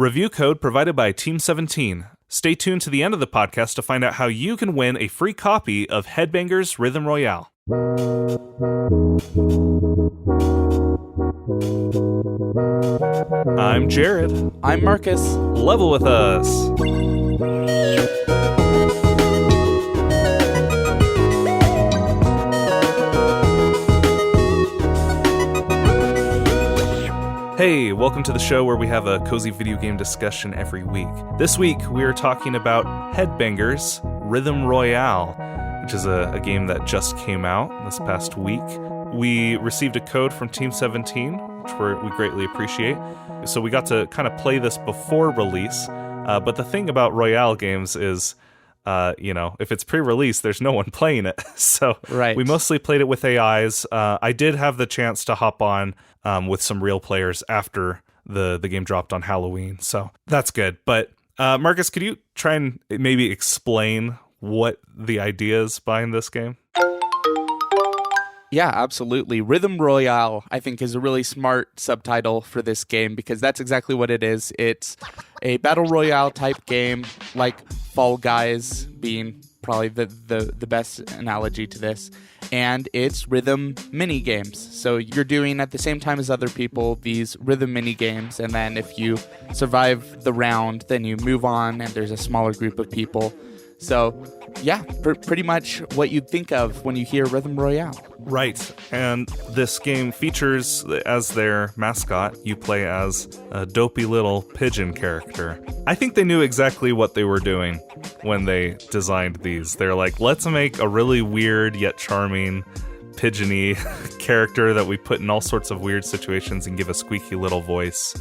Review code provided by Team 17. Stay tuned to the end of the podcast to find out how you can win a free copy of Headbangers Rhythm Royale. I'm Jared. I'm Marcus. Level with us. Hey, welcome to the show where we have a cozy video game discussion every week. This week, we are talking about Headbangers Rhythm Royale, which is a game that just came out this past week. We received a code from Team 17, which we greatly appreciate. So we got to kind of play this before release. But the thing about Royale games is, if it's pre-release, there's no one playing it. So right. We mostly played it with AIs. I did have the chance to hop on with some real players after the game dropped on Halloween. So that's good. But Marcus, could you try and maybe explain what the idea is behind this game? Yeah, absolutely. Rhythm Royale, I think, is a really smart subtitle for this game because that's exactly what it is. It's a battle royale type game, like Fall Guys being probably the best analogy to this. And it's rhythm mini games. So you're doing at the same time as other people these rhythm mini games, and then if you survive the round, then you move on and there's a smaller group of people. So, yeah, pretty much what you'd think of when you hear Rhythm Royale. Right, and this game features, as their mascot, you play as a dopey little pigeon character. I think they knew exactly what they were doing when they designed these. They're like, let's make a really weird yet charming pigeon-y character that we put in all sorts of weird situations and give a squeaky little voice.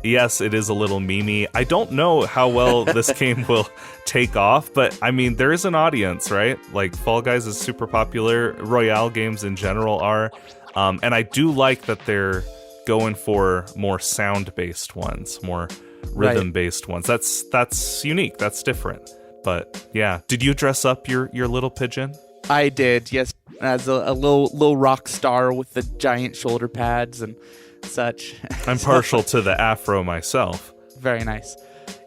Yes, it is a little memey. I don't know how well this game will take off, but I mean, there is an audience, right? Like, Fall Guys is super popular. Royale games in general are. And I do like that they're going for more sound-based ones, more rhythm-based ones. That's unique. That's different. But yeah, did you dress up your little pigeon? I did, yes, as a little rock star with the giant shoulder pads and such. I'm partial to the afro myself. Very nice.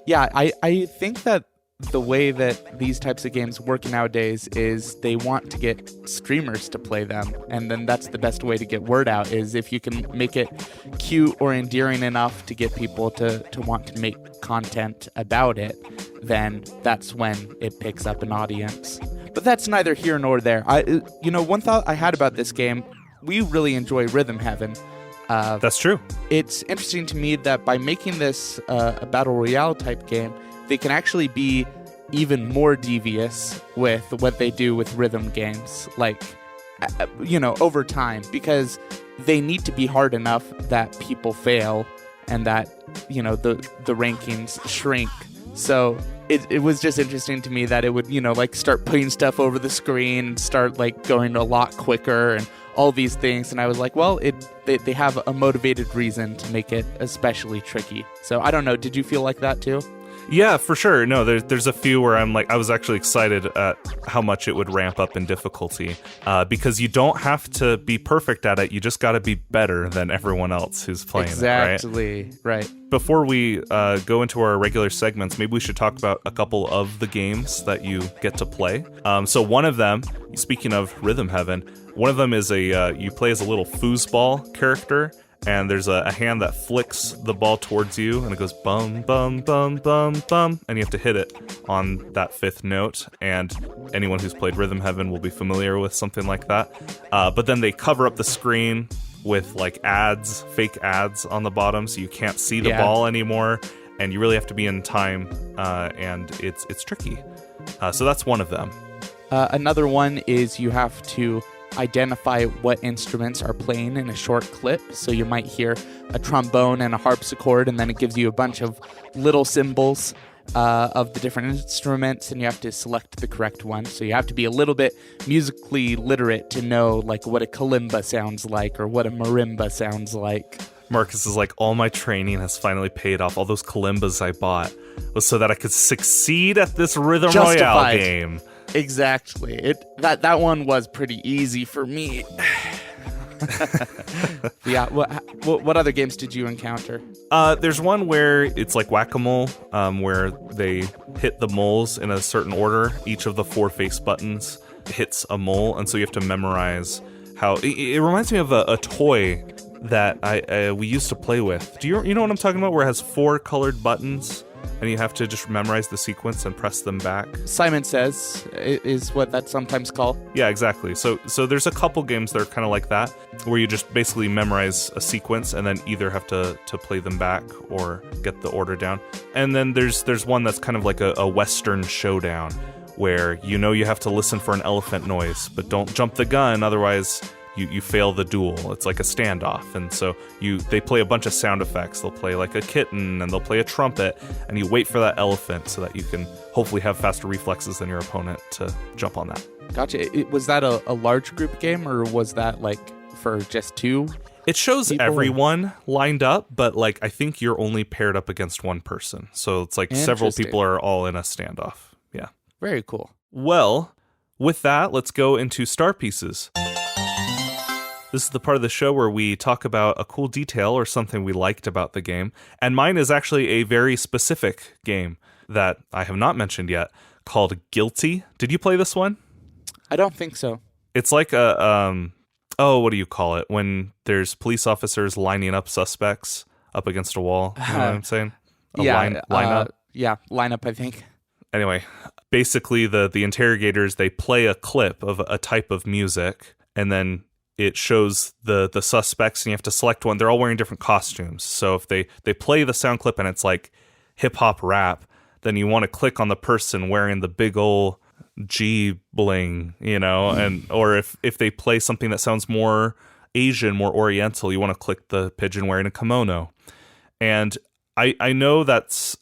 Yeah, I think that the way that these types of games work nowadays is they want to get streamers to play them, and then that's the best way to get word out, is if you can make it cute or endearing enough to get people to want to make content about it, then that's when it picks up an audience. But that's neither here nor there. One thought I had about this game, we really enjoy Rhythm Heaven. That's true. It's interesting to me that by making this a battle royale type game, they can actually be even more devious with what they do with rhythm games, like, over time, because they need to be hard enough that people fail and that, the rankings shrink. So it was just interesting to me that it would, start putting stuff over the screen and start, going a lot quicker and all these things, and I was like, well, they have a motivated reason to make it especially tricky. So I don't know, did you feel like that too? Yeah, for sure. No, there's a few where I was actually excited at how much it would ramp up in difficulty, because you don't have to be perfect at it, you just got to be better than everyone else who's playing it, right? Exactly, right. Before we go into our regular segments, maybe we should talk about a couple of the games that you get to play. So one of them, speaking of Rhythm Heaven, one of them is you play as a little foosball character, and there's a hand that flicks the ball towards you, and it goes bum, bum, bum, bum, bum, and you have to hit it on that fifth note, and anyone who's played Rhythm Heaven will be familiar with something like that. But then they cover up the screen with, ads, fake ads on the bottom, so you can't see the ball anymore, and you really have to be in time, and it's tricky. So that's one of them. Another one is you have to identify what instruments are playing in a short clip. So you might hear a trombone and a harpsichord, and then it gives you a bunch of little symbols of the different instruments, and you have to select the correct one. So you have to be a little bit musically literate to know what a kalimba sounds like or what a marimba sounds like. Marcus is like, all my training has finally paid off. All those kalimbas I bought was so that I could succeed at this Rhythm Royale game. Exactly. That one was pretty easy for me. Yeah. What other games did you encounter? There's one where it's like whack-a-mole, where they hit the moles in a certain order. Each of the 4 face buttons hits a mole, and so you have to memorize how. It reminds me of a toy that we used to play with. Do you know what I'm talking about? Where it has 4 colored buttons, and you have to just memorize the sequence and press them back. Simon Says is what that's sometimes called. Yeah, exactly. So there's a couple games that are kind of like that, where you just basically memorize a sequence and then either have to play them back or get the order down. And then there's one that's kind of like a Western showdown, where you have to listen for an elephant noise, but don't jump the gun, otherwise you fail the duel. It's like a standoff, and so they play a bunch of sound effects. They'll play like a kitten, and they'll play a trumpet, and you wait for that elephant so that you can hopefully have faster reflexes than your opponent to jump on that. Gotcha. Was that a large group game, or was that like for just 2? It shows people? Everyone lined up, but like I think you're only paired up against one person. So it's like several people are all in a standoff. Yeah. Very cool. Well, with that, let's go into star pieces. This is the part of the show where we talk about a cool detail or something we liked about the game. And mine is actually a very specific game that I have not mentioned yet called Guilty. Did you play this one? I don't think so. It's like a, what do you call it? When there's police officers lining up suspects up against a wall. You know what I'm saying? Lineup? Yeah, lineup, I think. Anyway, basically the interrogators, they play a clip of a type of music, and then it shows the suspects, and you have to select one. They're all wearing different costumes. So if they play the sound clip and it's like hip-hop rap, then you want to click on the person wearing the big ol' G bling, and or if they play something that sounds more Asian, more Oriental, you want to click the pigeon wearing a kimono. And I know that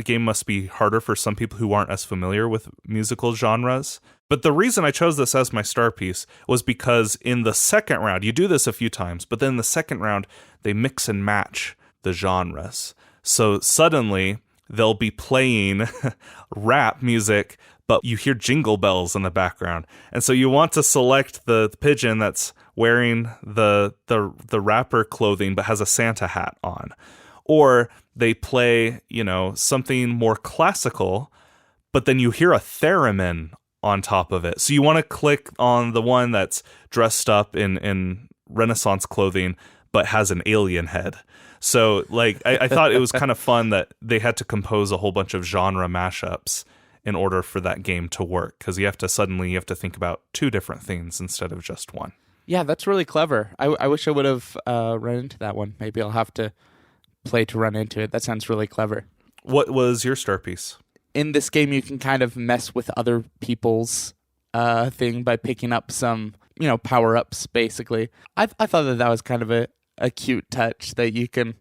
game must be harder for some people who aren't as familiar with musical genres. But the reason I chose this as my star piece was because in the second round, you do this a few times, but then in the second round, they mix and match the genres. So suddenly, they'll be playing rap music, but you hear jingle bells in the background. And so you want to select the pigeon that's wearing the rapper clothing but has a Santa hat on. Or they play, something more classical, but then you hear a theremin on top of it. So you want to click on the one that's dressed up in Renaissance clothing, but has an alien head. So I thought it was kind of fun that they had to compose a whole bunch of genre mashups in order for that game to work, because you have to think about 2 different things instead of just one. Yeah, that's really clever. I wish I would have run into that one. Maybe I'll have to play to run into it. That sounds really clever. What was your star piece? In this game, you can kind of mess with other people's thing by picking up some, power-ups, basically. I thought that was kind of a cute touch that you can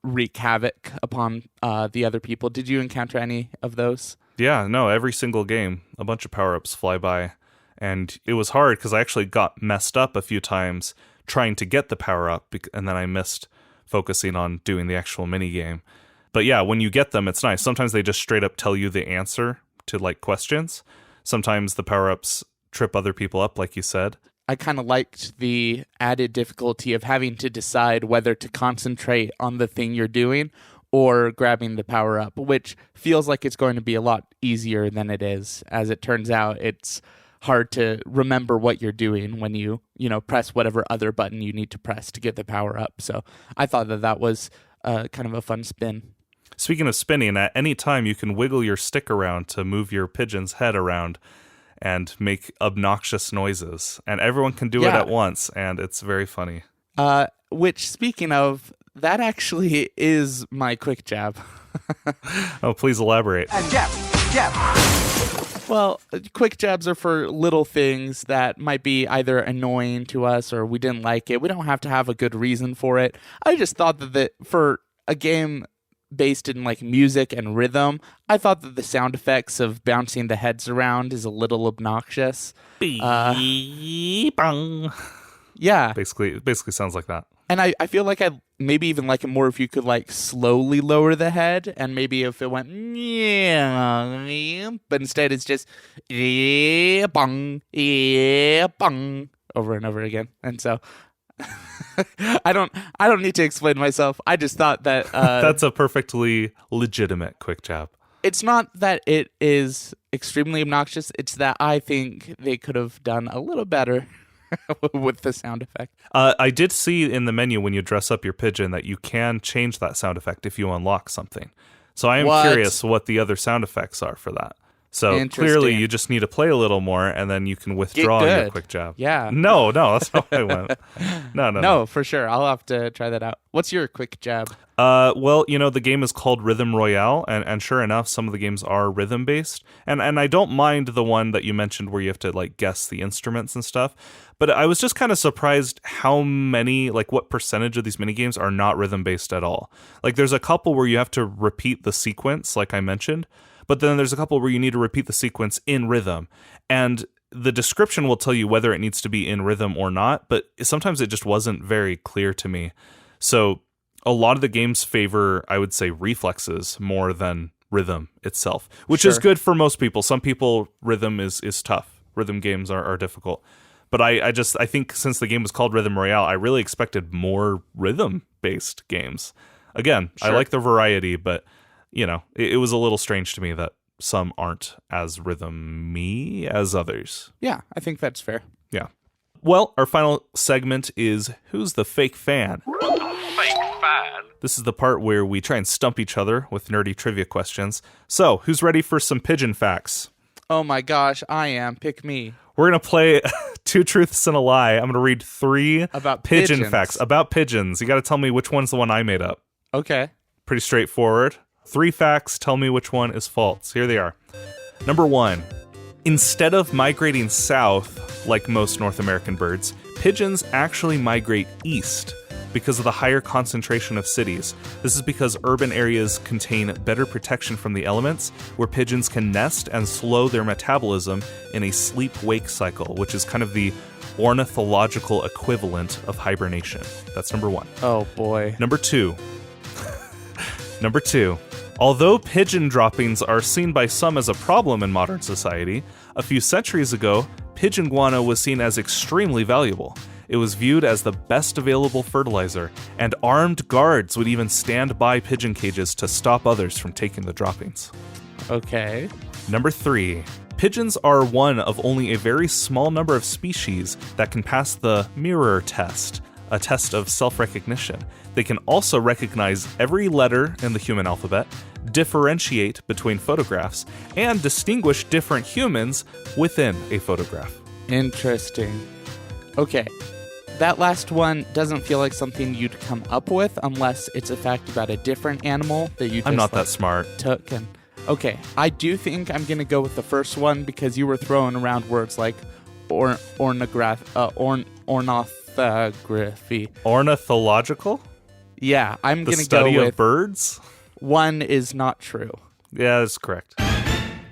wreak havoc upon the other people. Did you encounter any of those? Yeah, no, every single game, a bunch of power-ups fly by. And it was hard because I actually got messed up a few times trying to get the power-up, and then I missed focusing on doing the actual minigame. But yeah, when you get them, it's nice. Sometimes they just straight up tell you the answer to questions. Sometimes the power-ups trip other people up, like you said. I kind of liked the added difficulty of having to decide whether to concentrate on the thing you're doing or grabbing the power-up, which feels like it's going to be a lot easier than it is. As it turns out, it's hard to remember what you're doing when you press whatever other button you need to press to get the power-up. So I thought that was kind of a fun spin. Speaking of spinning, at any time you can wiggle your stick around to move your pigeon's head around and make obnoxious noises. And everyone can do it at once, and it's very funny. Which, speaking of, that actually is my quick jab. Oh, please elaborate. And jab. Well, quick jabs are for little things that might be either annoying to us or we didn't like it. We don't have to have a good reason for it. I just thought that for a game based in music and rhythm, I thought that the sound effects of bouncing the heads around is a little obnoxious. Yeah. Basically sounds like that. And I feel like I maybe even like it more if you could slowly lower the head, and maybe if it went but instead it's just bong, bong. over and over again. And so I don't need to explain myself. I just thought that That's a perfectly legitimate quick jab. it's not that it is extremely obnoxious. It's that I think they could have done a little better with the sound effect. I did see in the menu when you dress up your pigeon that you can change that sound effect if you unlock something. So I am curious what the other sound effects are for that. So clearly you just need to play a little more and then you can withdraw your quick jab. Yeah. No, that's not how I went. No, for sure. I'll have to try that out. What's your quick jab? Well, the game is called Rhythm Royale, and sure enough, some of the games are rhythm-based. And I don't mind the one that you mentioned where you have to, like, guess the instruments and stuff. But I was just kind of surprised how many, like, what percentage of these minigames are not rhythm-based at all. Like, there's a couple where you have to repeat the sequence, like I mentioned. But then there's a couple where you need to repeat the sequence in rhythm. And the description will tell you whether it needs to be in rhythm or not, but sometimes it just wasn't very clear to me. So a lot of the games favor, I would say, reflexes more than rhythm itself, which is good for most people. Some people, rhythm is tough. Rhythm games are difficult. But I think since the game was called Rhythm Royale, I really expected more rhythm-based games. Again, I like the variety, but it was a little strange to me that some aren't as rhythm-y as others. Yeah, I think that's fair. Yeah. Well, our final segment is Who's the Fake Fan? Fake fan. This is the part where we try and stump each other with nerdy trivia questions. So, who's ready for some pigeon facts? Oh my gosh, I am. Pick me. We're going to play 2 truths and a lie. I'm going to read 3 about pigeon facts about pigeons. You got to tell me which one's the one I made up. Okay. Pretty straightforward. 3 facts, tell me which one is false. Here they are. Number 1. Instead of migrating south, like most North American birds, pigeons actually migrate east because of the higher concentration of cities. This is because urban areas contain better protection from the elements, where pigeons can nest and slow their metabolism in a sleep-wake cycle, which is kind of the ornithological equivalent of hibernation. That's number 1. Oh, boy. Number 2. Although pigeon droppings are seen by some as a problem in modern society, a few centuries ago, pigeon guano was seen as extremely valuable. It was viewed as the best available fertilizer, and armed guards would even stand by pigeon cages to stop others from taking the droppings. Okay. Number 3. Pigeons are one of only a very small number of species that can pass the mirror test, a test of self-recognition. They can also recognize every letter in the human alphabet, differentiate between photographs, and distinguish different humans within a photograph. Interesting. Okay. That last one doesn't feel like something you'd come up with unless it's a fact about a different animal that you just I'm not that smart. took and... Okay, I do think I'm going to go with the first one because you were throwing around words like ornithography. Ornithological? Yeah, I'm going to go The study with of birds? one is not true. Yeah, that's correct.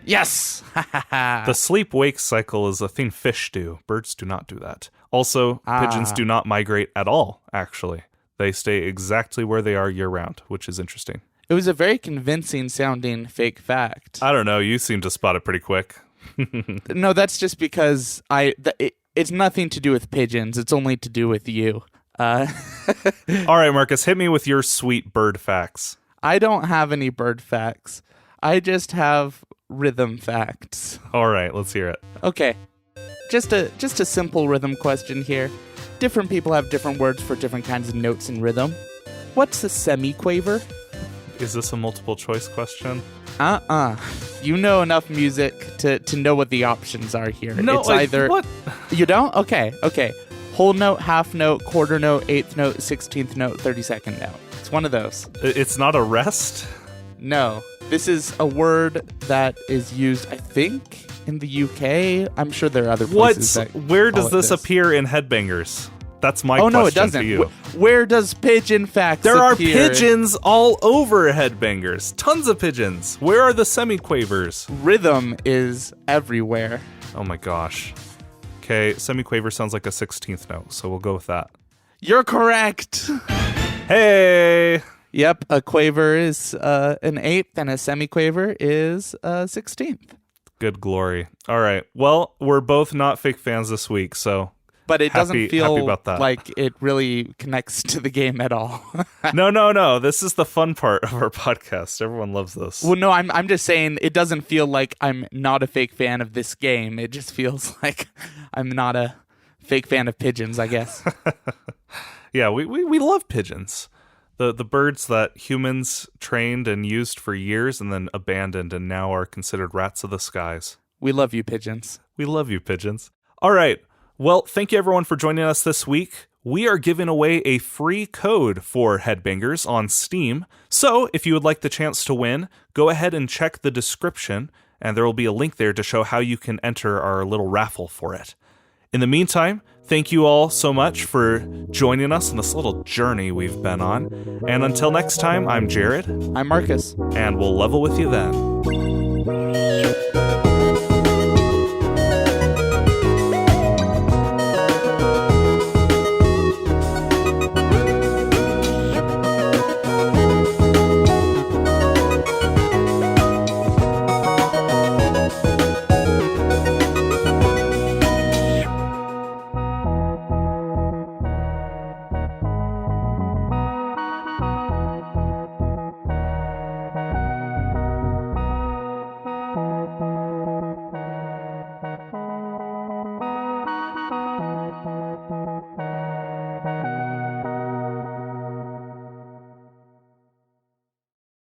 Yes! The sleep-wake cycle is a thing fish do. Birds do not do that. Also, pigeons do not migrate at all, actually. They stay exactly where they are year-round, which is interesting. It was a very convincing sounding fake fact. I don't know. You seem to spot it pretty quick. No, that's just because it's nothing to do with pigeons. It's only to do with you. All right, Marcus, hit me with your sweet bird facts. I don't have any bird facts. I just have rhythm facts. All right, let's hear it. Okay. Just a simple rhythm question here. Different people have different words for different kinds of notes in rhythm. What's a semiquaver? Is this a multiple choice question? You know enough music to know what the options are here. No, it's either what? You don't? Okay. Whole note, half note, quarter note, 8th note, 16th note, 32nd note. It's one of those. It's not a rest? No. This is a word that is used, I think, in the UK. I'm sure there are other places that Where does call it this appear in Headbangers? That's my question no, it doesn't. to you. Where does pigeon facts There are appear? pigeons all over Headbangers. Tons of pigeons. Where are the semiquavers? Rhythm is everywhere. Oh my gosh. Okay, semiquaver sounds like a 16th note, so we'll go with that. You're correct. Hey! Yep, a quaver is an 8th and a semiquaver is a 16th. Good glory. All right. Well, we're both not fake fans this week, so but it doesn't happy feel about that. like it really connects to the game at all. No. This is the fun part of our podcast. Everyone loves this. Well, no, I'm just saying it doesn't feel like I'm not a fake fan of this game. It just feels like I'm not a fake fan of pigeons, I guess. Yeah, we love pigeons. The birds that humans trained and used for years and then abandoned and now are considered rats of the skies. We love you, pigeons. We love you, pigeons. All right. Well, thank you everyone for joining us this week. We are giving away a free code for Headbangers on Steam. So if you would like the chance to win, go ahead and check the description, and there will be a link there to show how you can enter our little raffle for it. In the meantime, thank you all so much for joining us in this little journey we've been on. And until next time, I'm Jared. I'm Marcus. And we'll level with you then.